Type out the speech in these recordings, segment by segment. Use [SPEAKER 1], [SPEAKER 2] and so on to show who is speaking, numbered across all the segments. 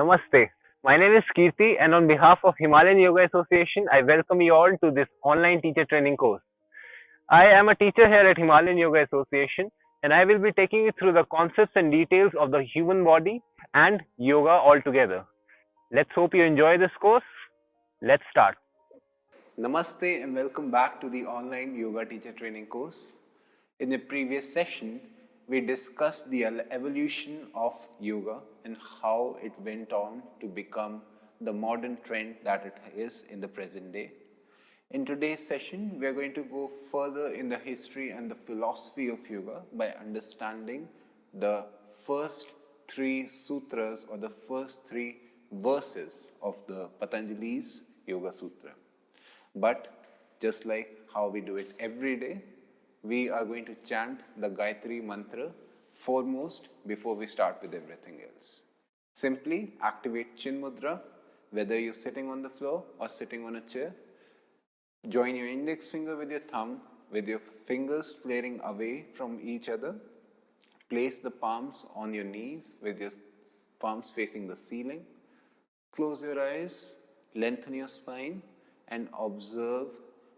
[SPEAKER 1] Namaste. My name is Kirti, and on behalf of Himalayan Yoga Association, I welcome you all to this online teacher training course. I am a teacher here at Himalayan Yoga Association, and I will be taking you through the concepts and details of the human body and yoga altogether. Let's hope you enjoy this course. Let's start.
[SPEAKER 2] Namaste and welcome back to the online yoga teacher training course. In the previous session, we discussed the evolution of yoga and how it went on to become the modern trend that it is in the present day. In today's session, we are going to go further in the history and the philosophy of yoga by understanding the first three sutras or the first three verses of the Patanjali's Yoga Sutra. But just like how we do it every day, we are going to chant the Gayatri Mantra foremost before we start with everything else. Simply activate Chin Mudra, whether you're sitting on the floor or sitting on a chair. Join your index finger with your thumb, with your fingers flaring away from each other. Place the palms on your knees with your palms facing the ceiling. Close your eyes, lengthen your spine, and observe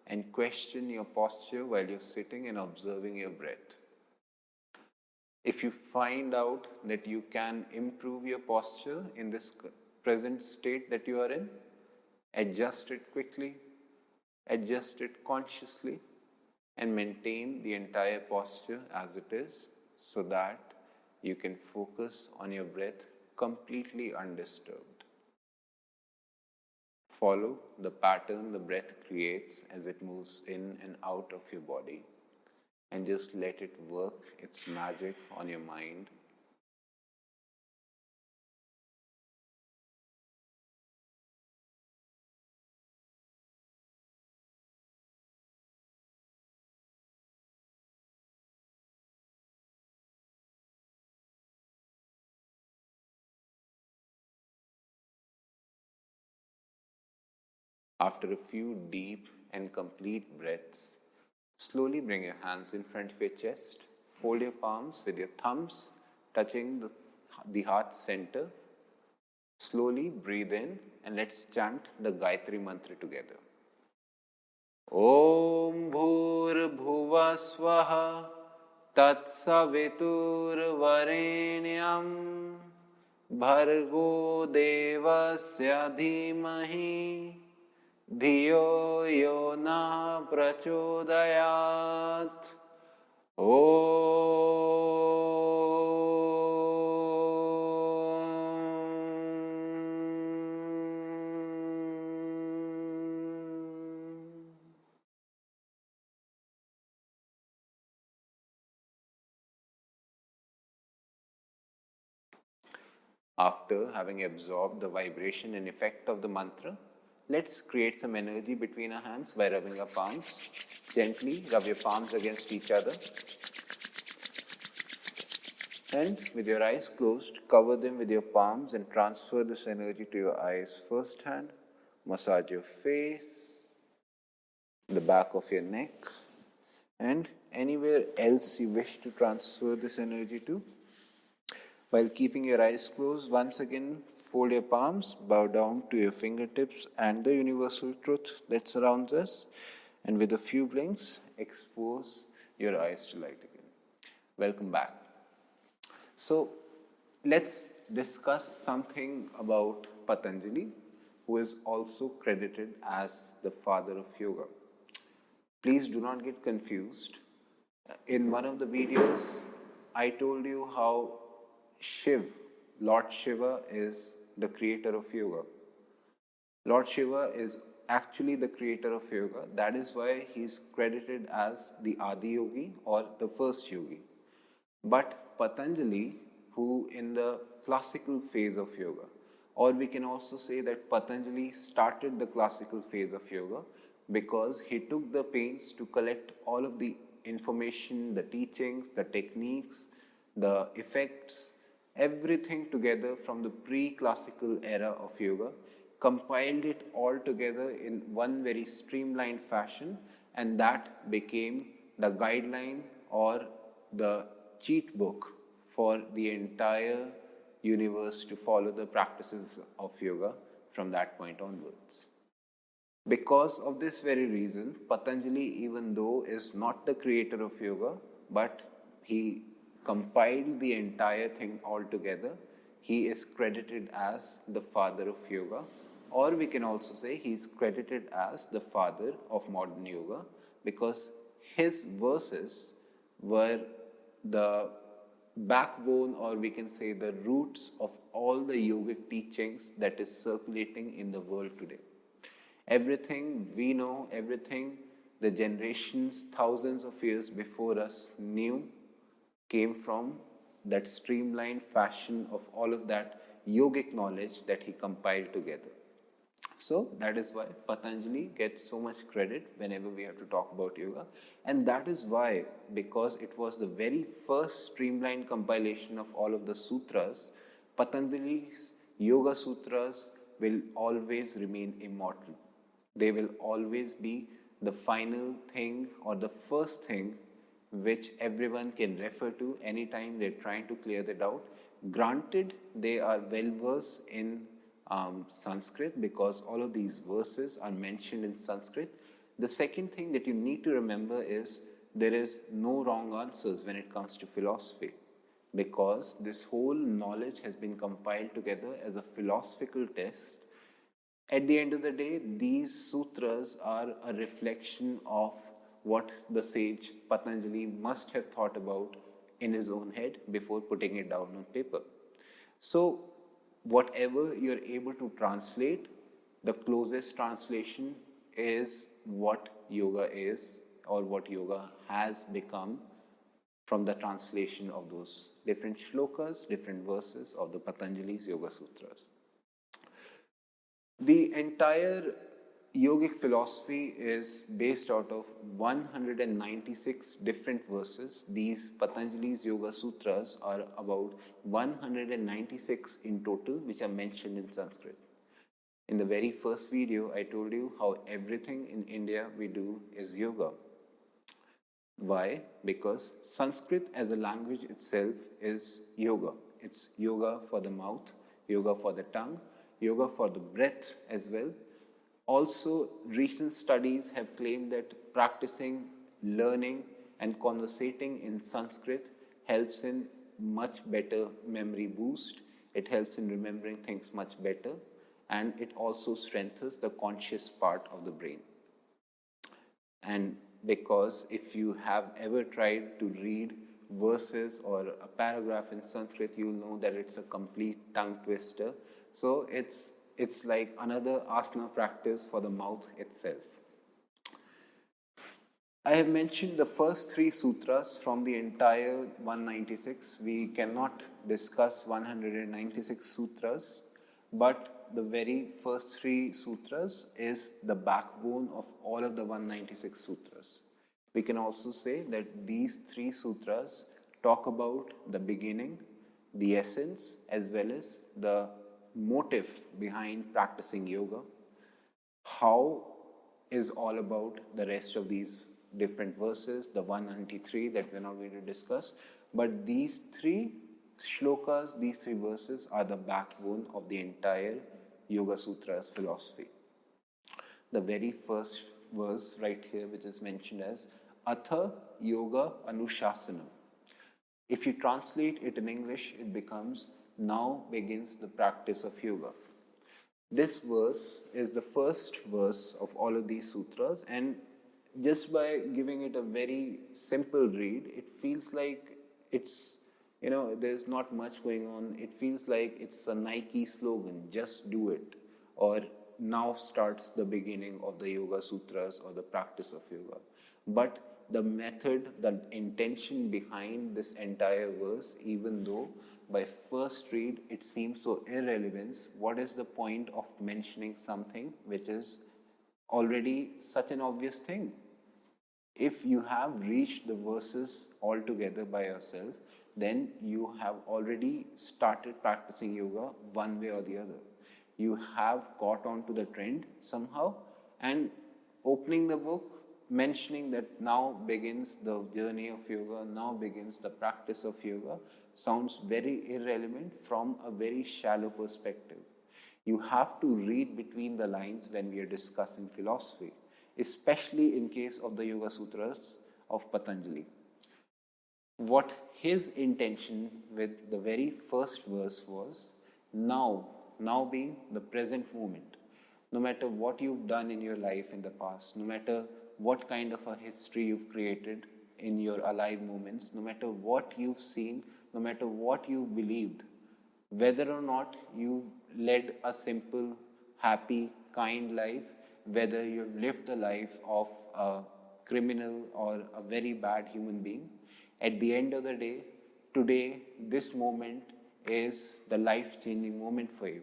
[SPEAKER 2] and question your posture while you're sitting and observing your breath. If you find out that you can improve your posture in this present state that you are in, adjust it quickly, adjust it consciously, and maintain the entire posture as it is so that you can focus on your breath completely undisturbed. Follow the pattern the breath creates as it moves in and out of your body, and just let it work its magic on your mind. After a few deep and complete breaths, slowly bring your hands in front of your chest, fold your palms with your thumbs touching the heart center. Slowly breathe in and let's chant the Gayatri Mantra together. Om Bhur Bhuva Swaha Tat Savitur Varenyam Bhargo Devasya Dhimahi Dhiyo yo na prachodayat. After having absorbed the vibration and effect of the mantra, let's create some energy between our hands by rubbing our palms. Gently rub your palms against each other. And with your eyes closed, cover them with your palms and transfer this energy to your eyes. First hand, massage your face, the back of your neck, and anywhere else you wish to transfer this energy to. While keeping your eyes closed, once again, fold your palms, bow down to your fingertips and the universal truth that surrounds us. And with a few blinks, expose your eyes to light again. Welcome back. So, let's discuss something about Patanjali, who is also credited as the father of yoga. Please do not get confused. In one of the videos, I told you how Lord Shiva is the creator of yoga. Lord Shiva is actually the creator of yoga. That is why he is credited as the Adi Yogi or the first yogi. But Patanjali, who in the classical phase of yoga, or we can also say that Patanjali started the classical phase of yoga because he took the pains to collect all of the information, the teachings, the techniques, the effects, everything together from the pre-classical era of yoga, compiled it all together in one very streamlined fashion, and that became the guideline or the cheat book for the entire universe to follow the practices of yoga from that point onwards. Because of this very reason, Patanjali, even though is not the creator of yoga, but he compiled the entire thing all together, he is credited as the father of yoga, or we can also say he is credited as the father of modern yoga, because his verses were the backbone, or we can say the roots of all the yogic teachings that is circulating in the world today. Everything we know, everything the generations thousands of years before us knew, came from that streamlined fashion of all of that yogic knowledge that he compiled together. So that is why Patanjali gets so much credit whenever we have to talk about yoga. And that is why, because it was the very first streamlined compilation of all of the sutras, Patanjali's Yoga Sutras will always remain immortal. They will always be the final thing or the first thing which everyone can refer to anytime they're trying to clear the doubt. Granted, they are well versed in Sanskrit, because all of these verses are mentioned in Sanskrit. The second thing that you need to remember is there is no wrong answers when it comes to philosophy, because this whole knowledge has been compiled together as a philosophical test. At the end of the day, these sutras are a reflection of what the sage Patanjali must have thought about in his own head before putting it down on paper. So whatever you're able to translate, the closest translation is what yoga is, or what yoga has become, from the translation of those different shlokas, different verses of the Patanjali's Yoga Sutras. The entire yogic philosophy is based out of 196 different verses. These Patanjali's Yoga Sutras are about 196 in total, which are mentioned in Sanskrit. In the very first video, I told you how everything in India we do is yoga. Why? Because Sanskrit as a language itself is yoga. It's yoga for the mouth, yoga for the tongue, yoga for the breath as well. Also, recent studies have claimed that practicing, learning and conversating in Sanskrit helps in much better memory boost. It helps in remembering things much better, and it also strengthens the conscious part of the brain. And because if you have ever tried to read verses or a paragraph in Sanskrit, you'll know that it's a complete tongue twister. So it's like another asana practice for the mouth itself. I have mentioned the first 3 sutras from the entire 196. We cannot discuss 196 sutras, but the very first 3 sutras is the backbone of all of the 196 sutras. We can also say that these 3 sutras talk about the beginning, the essence, as well as the motive behind practicing yoga. How is all about the rest of these different verses, the 193 that we're not going to discuss. But these 3 shlokas, these 3 verses are the backbone of the entire Yoga Sutras philosophy. The very first verse right here, which is mentioned as Atha Yoga Anushasanam. If you translate it in English, it becomes now begins the practice of yoga. This verse is the first verse of all of these sutras, and just by giving it a very simple read, it feels like it's, there's not much going on. It feels like it's a Nike slogan, just do it, or now starts the beginning of the Yoga Sutras or the practice of yoga. But the method, the intention behind this entire verse, even though by first read it seems so irrelevant, what is the point of mentioning something which is already such an obvious thing? If you have reached the verses altogether by yourself, then you have already started practicing yoga one way or the other. You have caught on to the trend somehow, and opening the book, mentioning that now begins the journey of yoga, now begins the practice of yoga, sounds very irrelevant from a very shallow perspective. You have to read between the lines when we are discussing philosophy, especially in case of the Yoga Sutras of Patanjali. What his intention with the very first verse was, now being the present moment. No matter what you've done in your life in the past, no matter what kind of a history you've created in your alive moments, no matter what you've seen, no matter what you've believed, whether or not you've led a simple, happy, kind life, whether you've lived the life of a criminal or a very bad human being, at the end of the day, today, this moment is the life-changing moment for you.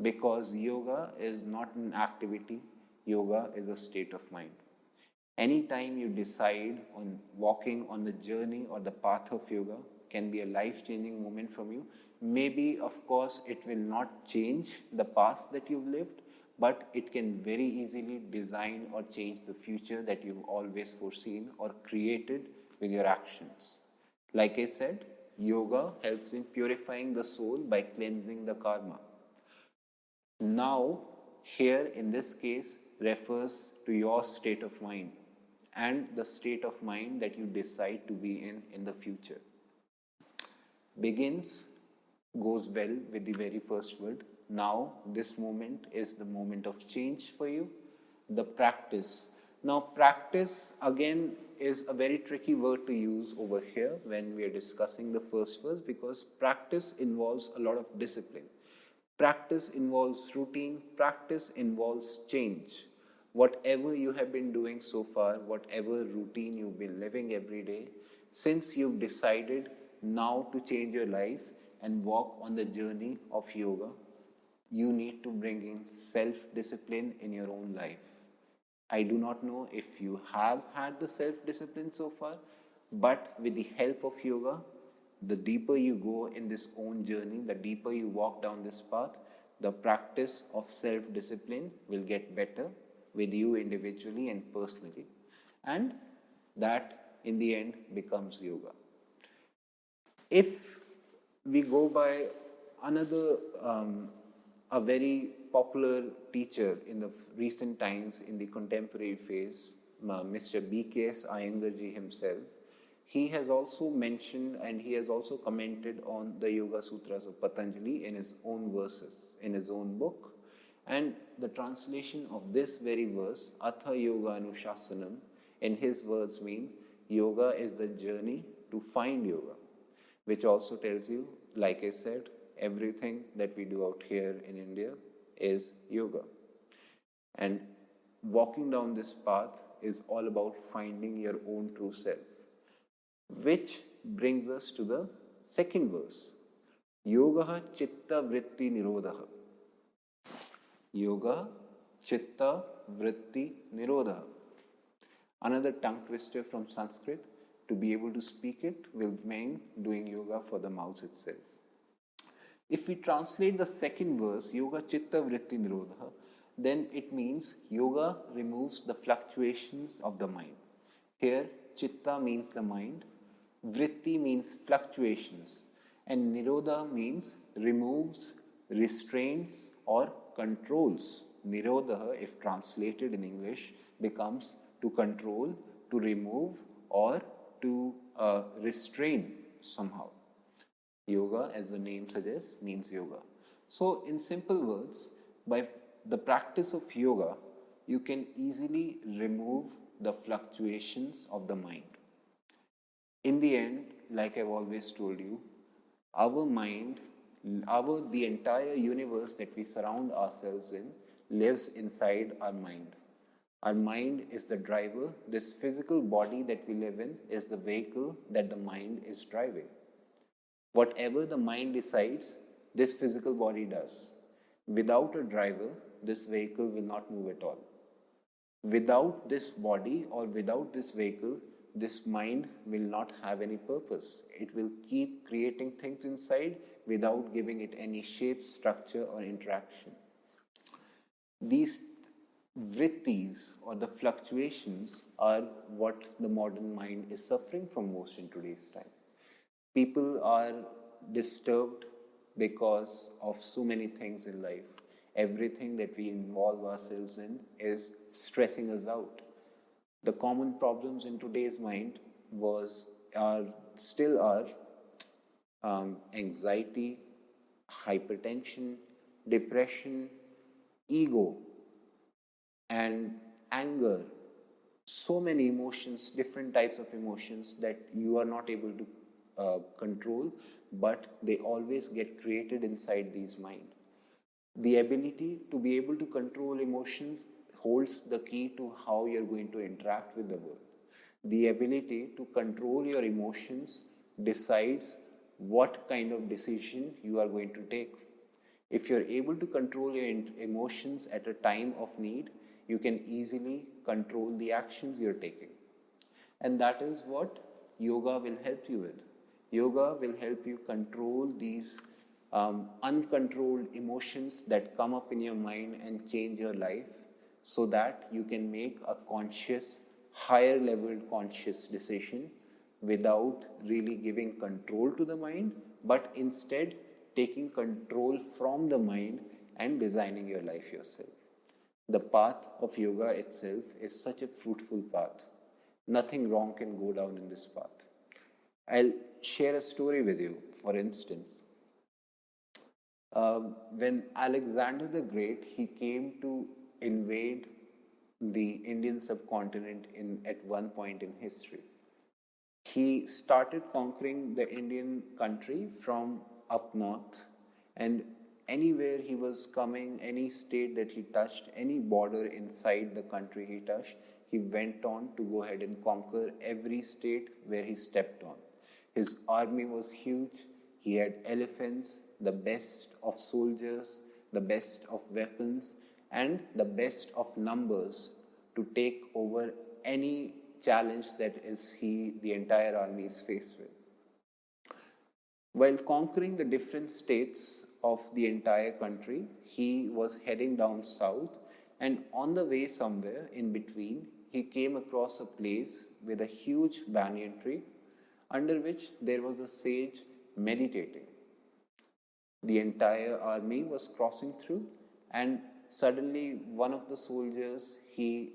[SPEAKER 2] Because yoga is not an activity, yoga is a state of mind. Anytime you decide on walking on the journey or the path of yoga can be a life-changing moment from you. Maybe, of course, it will not change the past that you've lived, but it can very easily design or change the future that you've always foreseen or created with your actions. Like I said, yoga helps in purifying the soul by cleansing the karma. Now, here in this case refers to your state of mind and the state of mind that you decide to be in the future. Begins goes well with the very first word. Now, this moment is the moment of change for you. The practice. Now, practice again is a very tricky word to use over here when we are discussing the first verse, because practice involves a lot of discipline. Practice involves routine. Practice involves change. Whatever you have been doing so far, whatever routine you've been living every day, since you've decided now to change your life and walk on the journey of yoga, you need to bring in self-discipline in your own life. I do not know if you have had the self-discipline so far, but with the help of yoga, the deeper you go in this own journey, the deeper you walk down this path, the practice of self-discipline will get better with you individually and personally. And that, in the end, becomes yoga. If we go by another, a very popular teacher in the recent times in the contemporary phase, Mr. B.K.S. Iyengar himself, he has also mentioned and he has also commented on the Yoga Sutras of Patanjali in his own verses, in his own book. And the translation of this very verse, Atha Yoga Anushasanam, in his words mean, yoga is the journey to find yoga, which also tells you, like I said, everything that we do out here in India is yoga. And walking down this path is all about finding your own true self. Which brings us to the second verse. Yoga chitta vritti nirodha. Yoga chitta vritti nirodha. Another tongue twister from Sanskrit. To be able to speak it will mean doing yoga for the mouth itself. If we translate the second verse, yoga chitta vritti nirodha, then it means yoga removes the fluctuations of the mind. Here, chitta means the mind, vritti means fluctuations, and nirodha means removes, restrains, or controls. Nirodha, if translated in English, becomes to control, to remove, or to restrain somehow. Yoga, as the name suggests, means yoga. So, in simple words, by the practice of yoga, you can easily remove the fluctuations of the mind. In the end, like I've always told you, our mind, the entire universe that we surround ourselves in, lives inside our mind. Our mind is the driver. This physical body that we live in is the vehicle that the mind is driving. Whatever the mind decides, this physical body does. Without a driver, this vehicle will not move at all. Without this body or without this vehicle, this mind will not have any purpose. It will keep creating things inside without giving it any shape, structure, or interaction. These vrittis or the fluctuations are what the modern mind is suffering from most in today's time. People are disturbed because of so many things in life. Everything that we involve ourselves in is stressing us out. The common problems in today's mind still are anxiety, hypertension, depression, ego, and anger. So many emotions, different types of emotions that you are not able to control, but they always get created inside these mind. The ability to be able to control emotions holds the key to how you're going to interact with the world. The ability to control your emotions decides what kind of decision you are going to take. If you're able to control your emotions at a time of need, you can easily control the actions you're taking. And that is what yoga will help you with. Yoga will help you control these uncontrolled emotions that come up in your mind and change your life, so that you can make a conscious, higher level conscious decision without really giving control to the mind, but instead taking control from the mind and designing your life yourself. The path of yoga itself is such a fruitful path. Nothing wrong can go down in this path. I'll share a story with you. For instance, when Alexander the Great, he came to invade the Indian subcontinent at one point in history. He started conquering the Indian country from up north, and anywhere he was coming, any state that he touched, any border inside the country he touched, he went on to go ahead and conquer every state where he stepped on. His army was huge. He had elephants, the best of soldiers, the best of weapons, and the best of numbers to take over any challenge that the entire army is faced with. While conquering the different states of the entire country, he was heading down south, and on the way somewhere in between, he came across a place with a huge banyan tree under which there was a sage meditating. The entire army was crossing through, and suddenly one of the soldiers, he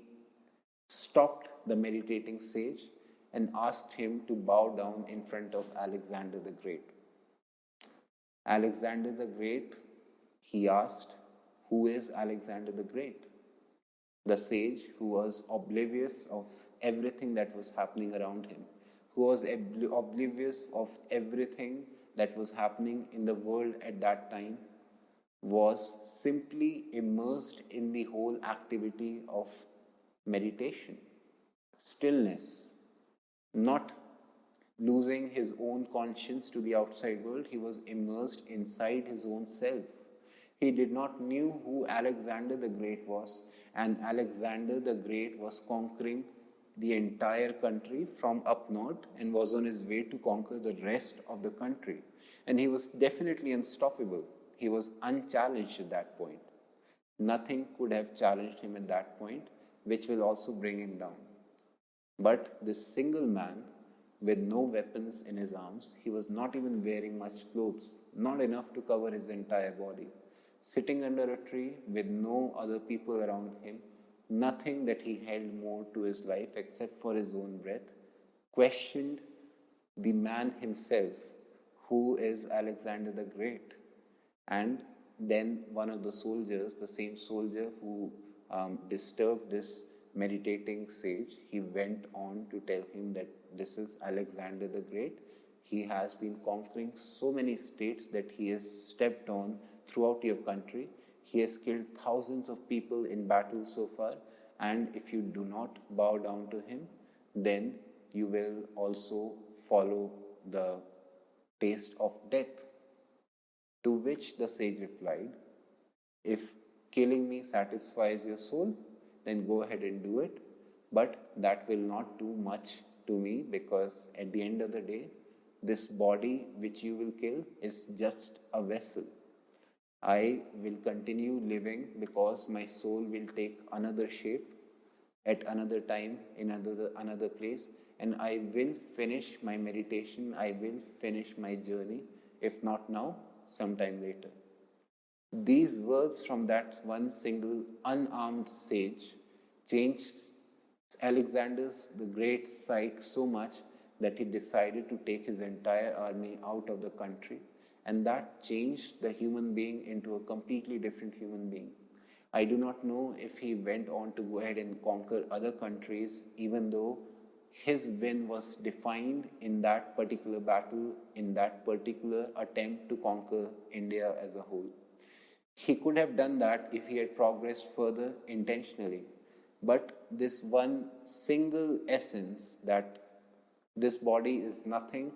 [SPEAKER 2] stopped the meditating sage and asked him to bow down in front of Alexander the Great. Alexander the Great, he asked, who is Alexander the Great? The sage, who was oblivious of everything that was happening around him, who was oblivious of everything that was happening in the world at that time, was simply immersed in the whole activity of meditation, stillness, not losing his own conscience to the outside world. He was immersed inside his own self. He did not know who Alexander the Great was, and Alexander the Great was conquering the entire country from up north and was on his way to conquer the rest of the country. And he was definitely unstoppable. He was unchallenged at that point. Nothing could have challenged him at that point, which will also bring him down. But this single man, with no weapons in his arms, he was not even wearing much clothes, not enough to cover his entire body, sitting under a tree with no other people around him, nothing that he held more to his life except for his own breath, questioned the man himself, who is Alexander the Great. And then one of the soldiers, the same soldier who disturbed this meditating sage, he went on to tell him that this is Alexander the Great. He has been conquering so many states that he has stepped on throughout your country. He has killed thousands of people in battle so far, and if you do not bow down to him, then you will also follow the taste of death. To which the sage replied, if killing me satisfies your soul, then go ahead and do it, but that will not do much to me, because at the end of the day, this body which you will kill is just a vessel. I will continue living because my soul will take another shape at another time in another place, and I will finish my meditation, I will finish my journey, if not now, sometime later. These words from that one single unarmed sage changed Alexander's the Great psyche so much that he decided to take his entire army out of the country, and that changed the human being into a completely different human being. I do not know if he went on to go ahead and conquer other countries, even though his win was defined in that particular battle, in that particular attempt to conquer India as a whole. He could have done that if he had progressed further intentionally. But this one single essence that this body is nothing,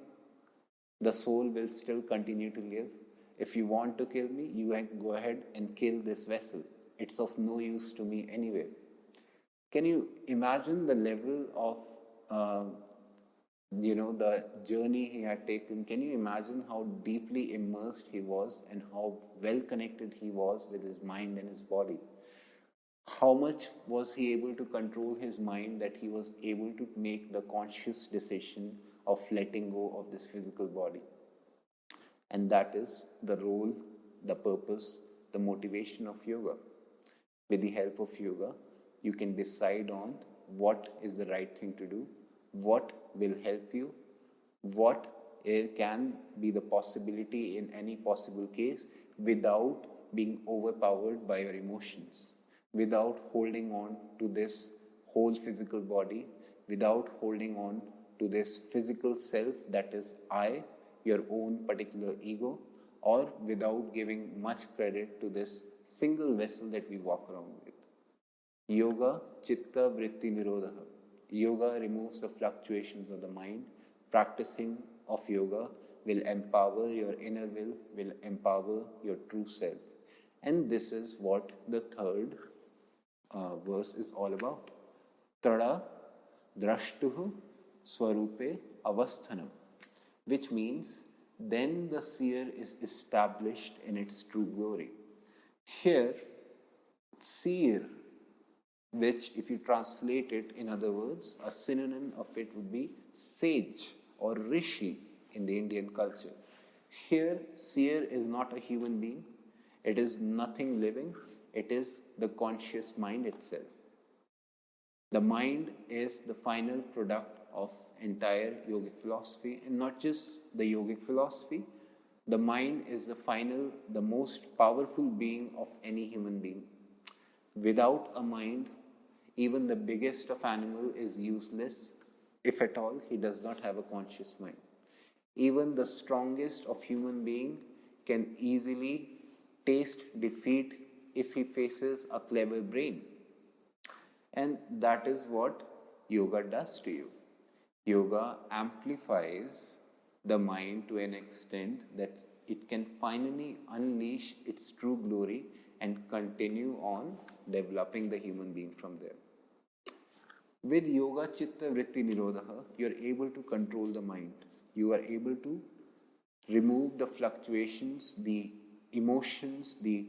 [SPEAKER 2] the soul will still continue to live. If you want to kill me, you go ahead and kill this vessel. It's of no use to me anyway. Can you imagine the level of, the journey he had taken? Can you imagine how deeply immersed he was and how well connected he was with his mind and his body? How much was he able to control his mind that he was able to make the conscious decision of letting go of this physical body? And that is the role, the purpose, the motivation of yoga. With the help of yoga, you can decide on what is the right thing to do, what will help you, what can be the possibility in any possible case without being overpowered by your emotions, without holding on to this whole physical body, without holding on to this physical self that is I, your own particular ego, or without giving much credit to this single vessel that we walk around with. Yoga, chitta, vritti, nirodha. Yoga removes the fluctuations of the mind. Practicing of yoga will empower your inner will empower your true self. And this is what the third verse is all about. Tada drashtuhu swarupe avasthanam, which means then the seer is established in its true glory. Here, seer, which if you translate it in other words, a synonym of it would be sage or rishi in the Indian culture. Here, seer is not a human being, it is nothing living, it is the conscious mind itself. The mind is the final product of entire yogic philosophy, and not just the yogic philosophy. The mind is the most powerful being of any human being. Without a mind, even the biggest of animal is useless. If at all, he does not have a conscious mind. Even the strongest of human being can easily taste defeat if he faces a clever brain. And that is what yoga does to you. Yoga amplifies the mind to an extent that it can finally unleash its true glory and continue on developing the human being from there. With yoga, chitta, vritti, nirodha, you are able to control the mind. You are able to remove the fluctuations, the emotions, the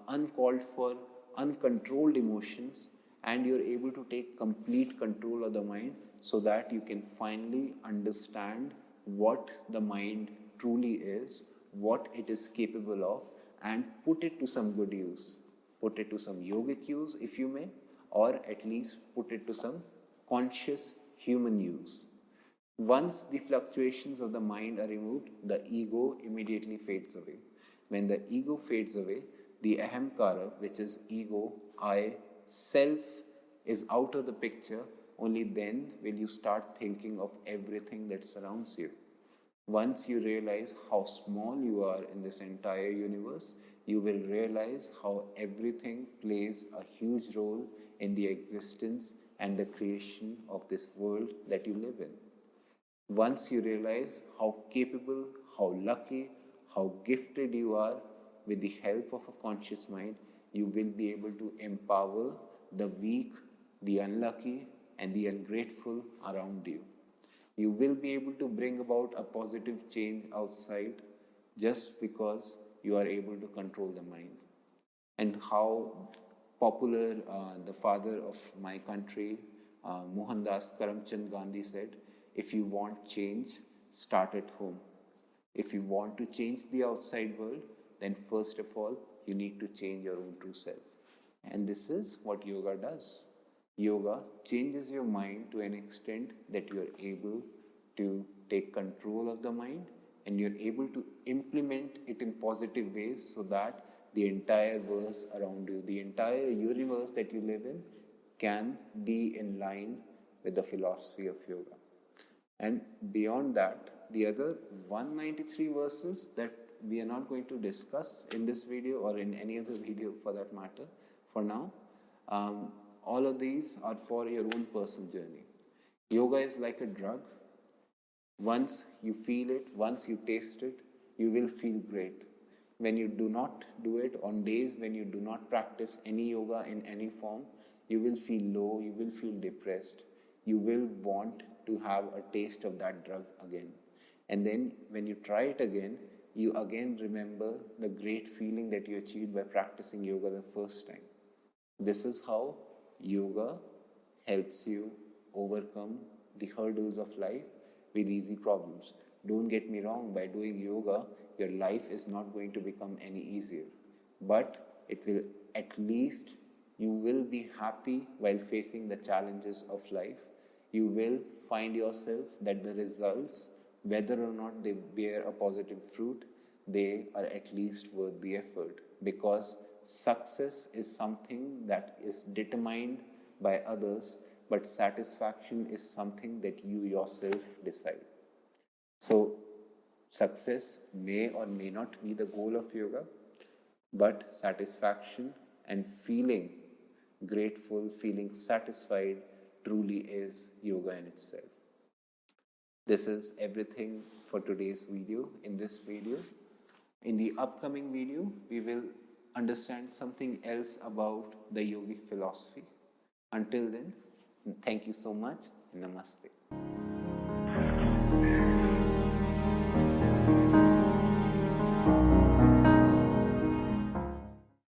[SPEAKER 2] uncalled for, uncontrolled emotions, and you are able to take complete control of the mind so that you can finally understand what the mind truly is, what it is capable of, and put it to some good use. Put it to some yogic use, if you may, or at least put it to some conscious human use. Once the fluctuations of the mind are removed, the ego immediately fades away. When the ego fades away, the ahamkara, which is ego, I, self, is out of the picture. Only then will you start thinking of everything that surrounds you. Once you realize how small you are in this entire universe, you will realize how everything plays a huge role in the existence and the creation of this world that you live in. Once you realize how capable, how lucky, how gifted you are with the help of a conscious mind, you will be able to empower the weak, the unlucky, and the ungrateful around you. You will be able to bring about a positive change outside just because you are able to control the mind. And how popular the father of my country, Mohandas Karamchand Gandhi said, if you want change, start at home. If you want to change the outside world, then first of all, you need to change your own true self. And this is what yoga does. Yoga changes your mind to an extent that you are able to take control of the mind, and you're able to implement it in positive ways so that the entire verse around you, the entire universe that you live in, can be in line with the philosophy of yoga. And beyond that, the other 193 verses that we are not going to discuss in this video or in any other video for that matter for now, all of these are for your own personal journey. Yoga is like a drug. Once you feel it, once you taste it, you will feel great. When you do not do it, on days when you do not practice any yoga in any form, you will feel low, you will feel depressed, you will want to have a taste of that drug again. And then when you try it again, you again remember the great feeling that you achieved by practicing yoga the first time. This is how yoga helps you overcome the hurdles of life with easy problems. Don't get me wrong, by doing yoga, your life is not going to become any easier. But it will, at least you will be happy while facing the challenges of life. You will find yourself that the results, whether or not they bear a positive fruit, they are at least worth the effort, because success is something that is determined by others, but satisfaction is something that you yourself decide. So success may or may not be the goal of yoga, but satisfaction and feeling grateful, feeling satisfied truly is yoga in itself. This is everything for today's video. In this video, in the upcoming video, we will understand something else about the yogic philosophy. Until then, thank you so much. Namaste.